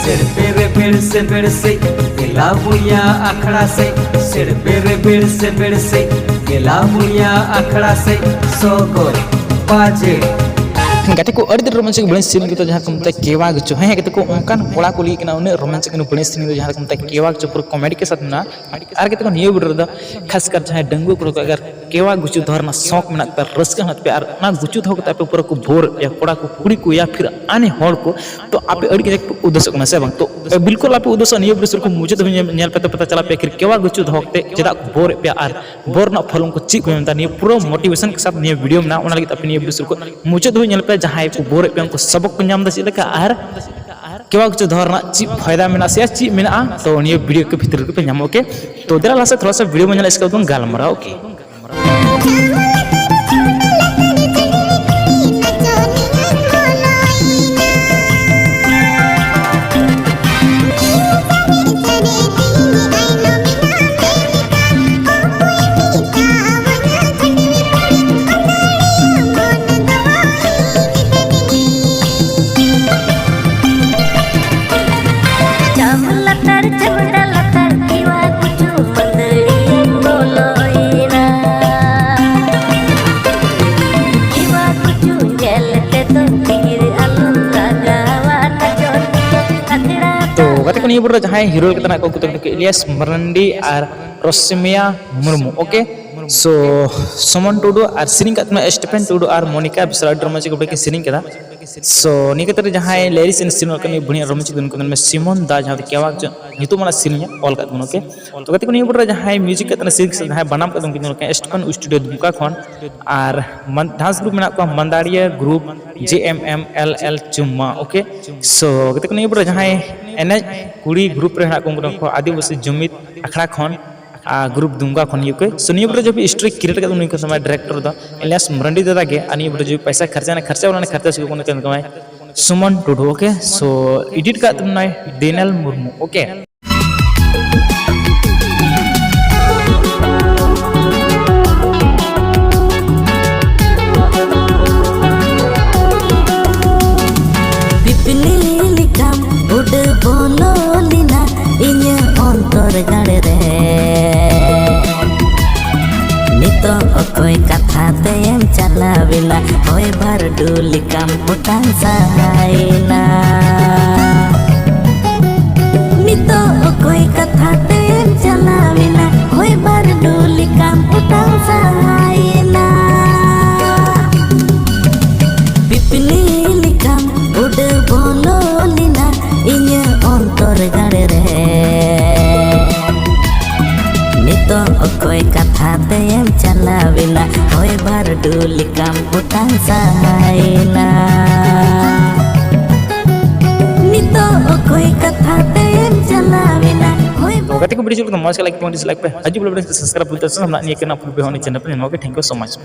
सिर पे रे बेड़ से गेला बुढ़िया अखड़ा से, सिर पे रे बेड़ से गेला बुढ़िया अखड़ा से, सो गोल बाजे गाते को अड़ी रोमांचक बड़े सीन के तो जहाँ को मतलब केवा गचो है गाते को उनका कोड़ा को ली ना उन्हें रोमांचक बड़े सीन तो जहाँ को मतलब केवा गचो पूरा कॉमेडी के साथ ना आर गाते को नियो वीडियो खास कर जहाँ डंगू को अगर केवा गुचु धरना शौक में ना रस्का हाथ पे और ना गुचु धो के पे ऊपर को भोर या कोड़ा को कुड़ी को या फिर आने हॉल को तो आप अड़ी के उद्देश्य को से बंग तो बिल्कुल आप उद्देश्य नियो वीडियो को मुझे तो नेल पे पता चला पे केवा गुचु धोकते चेदा भोर पे और भोर ना फलों को चीक में नियो पूरा मोटिवेशन के साथ नियो वीडियो में ना लगे अपने वीडियो को मुझे तो नेल पे जहाँ को बोरे पे उनको सबक को नाम दे का आर केवा कुछ धरना ची फायदा में से ची में तो ये वीडियो के भीतर पे नाम ओके तो देरा लासे थोड़ा सा वीडियो में इसका तो गालमरा ओके ये बुरा जहाँ हीरो कितना को इलियास मरंडी और रोशमिया मुर्मू ओके सो सुमन टुडू और सिरिंग का स्टीफेन टुडू और मोनिका बिस्रा रोमांचक के सिरिंग कदा सो निकतर जहाँ लेरिस इन सिनेमा का बढ़िया रोमांचक उनको में सिमोन दा जहाँ केवा नितु माना सिरिंग ऑल का ओके तो गति को ये बुरा जहाँ म्यूजिक का सिरिंग जहाँ बनाम का उनको स्टीफेन स्टूडियो दुमका खन और डांस ग्रुप में को मंदारिया ग्रुप JMMLL चुम्मा ओके सो गति को ये बुरा जहाँ एन कुड़ी ग्रुप रे को आदिवासी जुमित अखड़ा खन ग्रुप दुमका खन ये सो नियो जो भी स्टोरी क्रिएट कर उनको समय डायरेक्टर दो इलियास मरंडी दादा के अनि जो पैसा खर्चा वाला खर्चा से को कमाए सुमन टुडू ओके सो एडिट का तुमने डेनियल मुर्मू ओके कोई कथा तेम चलाविला होय भर डुली काम पुटान सहायना नितो कोई कथा तेम चलाविला होय भर डुली काम पुटान सहायना पिपली लिकाम उड़ बोलो लीना इन्य अंतर गाड़े रहे नितो कोई कथा तेम चलाविला होय भर डुली काम पुटान सहायना नितो कोई कथा तेम चलाविला होय गति को वीडियो को मस्त लाइक पे डिसलाइक पे हजी बोल सब्सक्राइब बोलते हैं हम ना ये करना फुल पे होने चैनल पे okay thank you so much